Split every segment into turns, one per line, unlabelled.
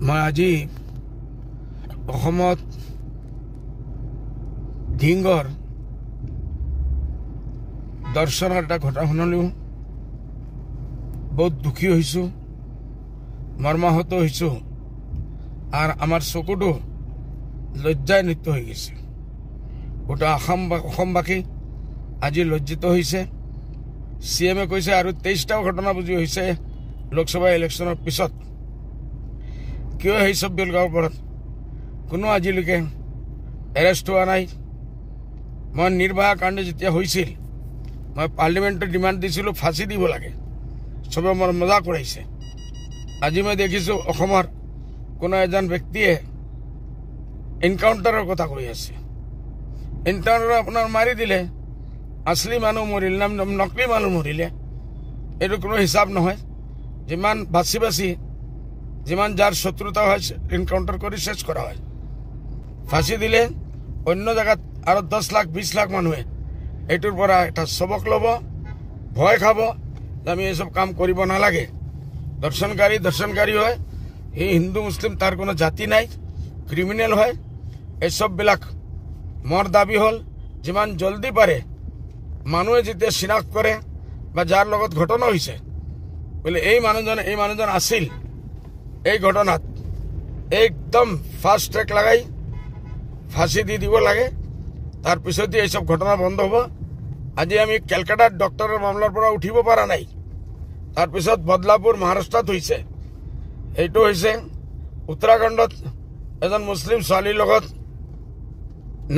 মই আজি অসমত ধিংগৰ দৰ্শনৰ এটা ঘটনা শুনিলোঁ। বহুত দুখী হৈছোঁ, মৰ্মাহত হৈছোঁ, আৰু আমাৰ চকুটো লজ্জায় নৃত্য হৈ গৈছে। গোটা অসমবাসী আজি লজ্জিত হৈছে। CM-এ কৈছে আৰু 23টা ঘটনা বুজি হৈছে লোকসভা ইলেকশ্যনৰ পিছত। কিয় সেই চব বিলাকৰ ওপৰত কোনো আজিলৈকে এৰেষ্ট হোৱা নাই? মই নিৰ্ভয়া কাণ্ড যেতিয়া হৈছিল, মই পাৰ্লিমেণ্টত ডিমাণ্ড দিছিলোঁ ফাঁচি দিব লাগে। চবে মোৰ মজাক উৰাইছে। আজি মই দেখিছোঁ অসমৰ কোনো এজন ব্যক্তিয়ে এনকাউণ্টাৰৰ কথা কৈ আছে। এনকাউণ্টাৰ আপোনাৰ মাৰি দিলে, আছলি মানুহ মৰিল না নকলি মানুহ মৰিলে, এইটো কোনো হিচাপ নহয়। যিমান বাচি বাচি যিমান যাৰ শত্ৰুতা হয় এনকাউণ্টাৰ কৰি শেষ কৰা হয়। ফাঁচি দিলে অন্য জেগাত আৰু 10 লাখ 20 লাখ মানুহে এইটোৰ পৰা এটা সবক ল'ব, ভয় খাব যে আমি এইসব কাম কৰিব নালাগে। দৰ্শনকাৰী হয়, সি হিন্দু মুছলিম তাৰ কোনো জাতি নাই, ক্ৰিমিনেল হয়। এইসববিলাক মোৰ দাবী হ'ল যিমান জলদি পাৰে মানুহে যেতিয়া চিনাক্ত কৰে বা যাৰ লগত ঘটনা হৈছে বোলে এই মানুহজন আছিল এই ঘটনাত, একদম ফাষ্ট ট্ৰেক লাগাই ফাঁসি দি দিব লাগে। তাৰপিছতে এইসব ঘটনা বন্ধ হ'ব। আজি আমি কেলকাতাত ডক্টৰৰ মামলাৰ পৰা উঠিব পৰা নাই। তাৰপিছত বদলাপুৰ মহাৰাষ্ট্ৰত হৈছে, এইটো হৈছে উত্তৰাখণ্ডত এজন মুছলিম ছোৱালীৰ লগত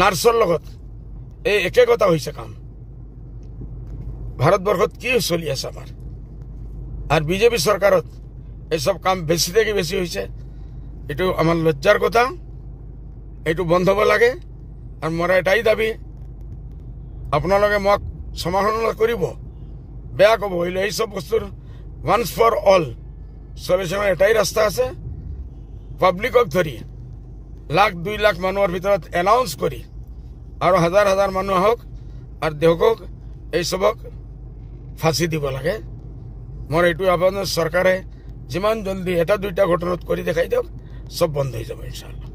নাৰ্ছৰ লগত এই একে কথা হৈছে কাম। ভাৰতবৰ্ষত কি চলি আছে আমাৰ? আৰু বিজেপি চৰকাৰত এইসব কাম বেছি থেকে বেছি হৈছে। এইটো আমাৰ লজ্জাৰ কথা, এইটো বন্ধ হ'ব লাগে। আৰু মোৰ এটাই দাবী, আপোনালোকে মোক সমালোচনা কৰিব, বেয়া ক'ব, হইলে এইসব বস্তুৰ ওয়ান্স ফৰ অল সলিউশনৰ এটাই ৰাস্তা আছে। পাব্লিকক ধৰি 1,00,000-2 লাখ মানুহৰ ভিতৰত এনাউন্স কৰি আৰু হাজাৰ হাজাৰ মানুহ আহক আৰু দেশক এইসবক ফাঁসি দিব লাগে। মোৰ এইটো আবেদন, চৰকাৰে যিমান জলদি 1-2টা ঘটনাত কৰি দেখাই দিয়ক, সব বন্ধ হৈ যাব ইনশাআল্লাহ।